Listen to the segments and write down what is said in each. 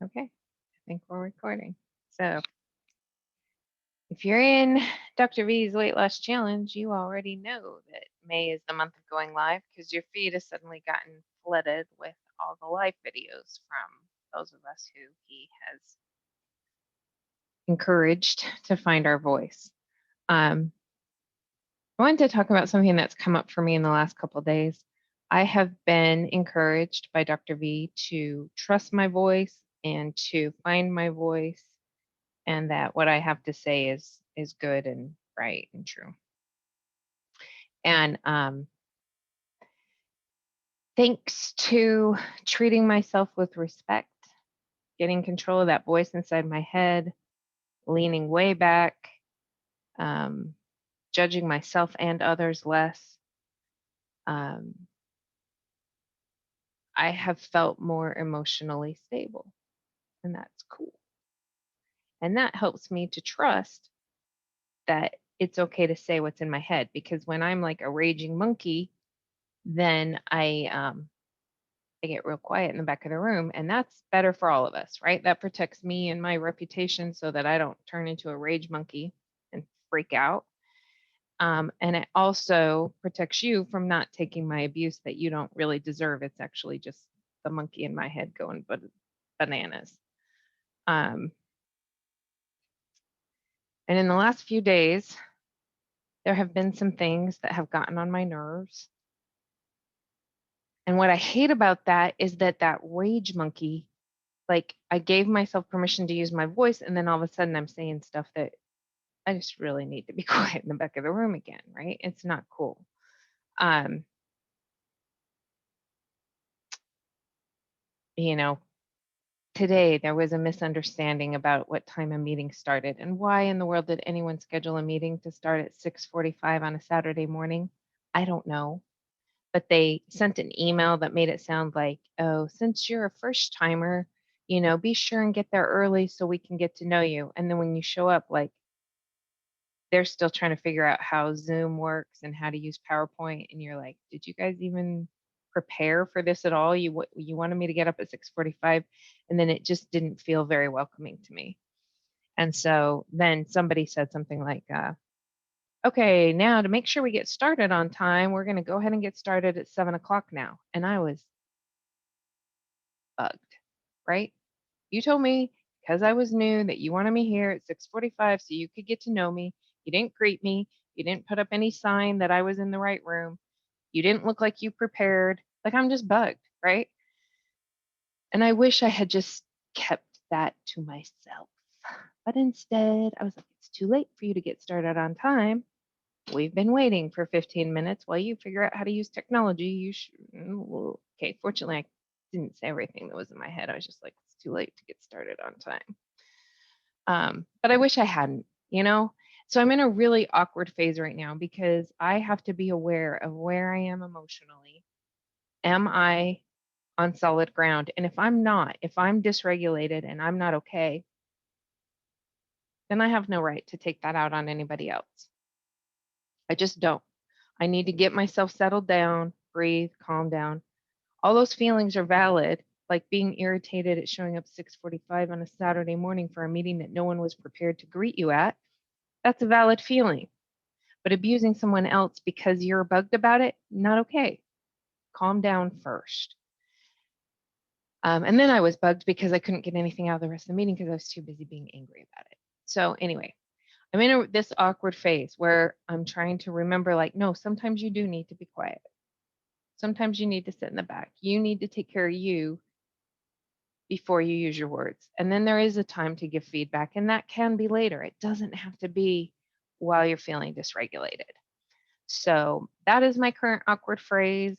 Okay, I think we're recording. So if you're in Dr. V's weight loss challenge, you already know that May is the month of going live because your feed has suddenly gotten flooded with all the live videos from those of us who he has encouraged to find our voice. I wanted to talk about something that's come up for me in the last couple of days. I have been encouraged by Dr. V to trust my voice and to find my voice, and that what I have to say is good and right and true. And thanks to treating myself with respect, getting control of that voice inside my head, leaning way back, judging myself and others less, I have felt more emotionally stable, and that's cool. And that helps me to trust that it's okay to say what's in my head, because when I'm like a raging monkey, then I get real quiet in the back of the room, and that's better for all of us, right? That protects me and my reputation so that I don't turn into a rage monkey and freak out. And it also protects you from not taking my abuse that you don't really deserve. It's actually just the monkey in my head going bananas. And in the last few days, there have been some things that have gotten on my nerves. And what I hate about that is that that rage monkey, like, I gave myself permission to use my voice, and then all of a sudden I'm saying stuff that I just really need to be quiet in the back of the room again, right? It's not cool. Um, you know, today there was a misunderstanding about what time a meeting started, and why in the world did anyone schedule a meeting to start at 6:45 on a Saturday morning? I don't know. But they sent an email that made it sound like, oh, since you're a first timer, be sure and get there early so we can get to know you. And then when you show up, like, they're still trying to figure out how Zoom works and how to use PowerPoint. And you're like, did you guys even prepare for this at all? You wanted me to get up at 6:45, and then it just didn't feel very welcoming to me. And so then somebody said something like, okay, now to make sure we get started on time, we're going to go ahead and get started at 7 o'clock now. And I was bugged, right? You told me because I was new that you wanted me here at 6:45 so you could get to know me. You didn't greet me. You didn't put up any sign that I was in the right room. You didn't look like you prepared. Like, I'm just bugged, right? And I wish I had just kept that to myself. But instead, I was like, it's too late for you to get started on time. We've been waiting for 15 minutes while you figure out how to use technology. Well, okay, fortunately, I didn't say everything that was in my head. I was just like, it's too late to get started on time. But I wish I hadn't, you know? So I'm in a really awkward phase right now because I have to be aware of where I am emotionally. Am I on solid ground? And if I'm not, if I'm dysregulated and I'm not okay, then I have no right to take that out on anybody else. I just don't. I need to get myself settled down, breathe, calm down. All those feelings are valid, like being irritated at showing up 6:45 on a Saturday morning for a meeting that no one was prepared to greet you at. That's a valid feeling. But abusing someone else because you're bugged about it, not okay. Calm down first. And then I was bugged because I couldn't get anything out of the rest of the meeting because I was too busy being angry about it. So anyway, I'm in this awkward phase where I'm trying to remember, like, no, sometimes you do need to be quiet. Sometimes you need to sit in the back. You need to take care of you before you use your words. And then there is a time to give feedback, and that can be later. It doesn't have to be while you're feeling dysregulated. So that is my current awkward phase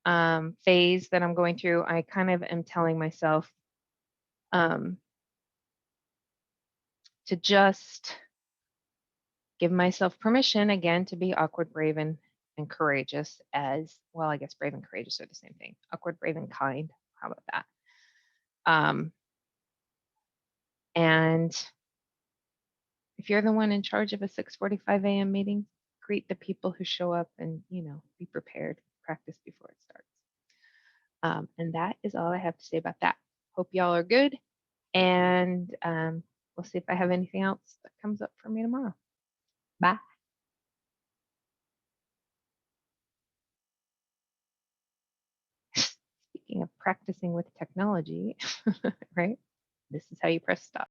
that I'm going through. I kind of am telling myself um, to just give myself permission again to be awkward, brave, and courageous. As well, I guess brave and courageous are the same thing. Awkward, brave, and kind. How about that? And if you're the one in charge of a 6:45 a.m. meeting, greet the people who show up and, be prepared, practice before it starts. And that is all I have to say about that. Hope y'all are good. And we'll see if I have anything else that comes up for me tomorrow. Bye. Speaking of practicing with technology, right? This is how you press stop.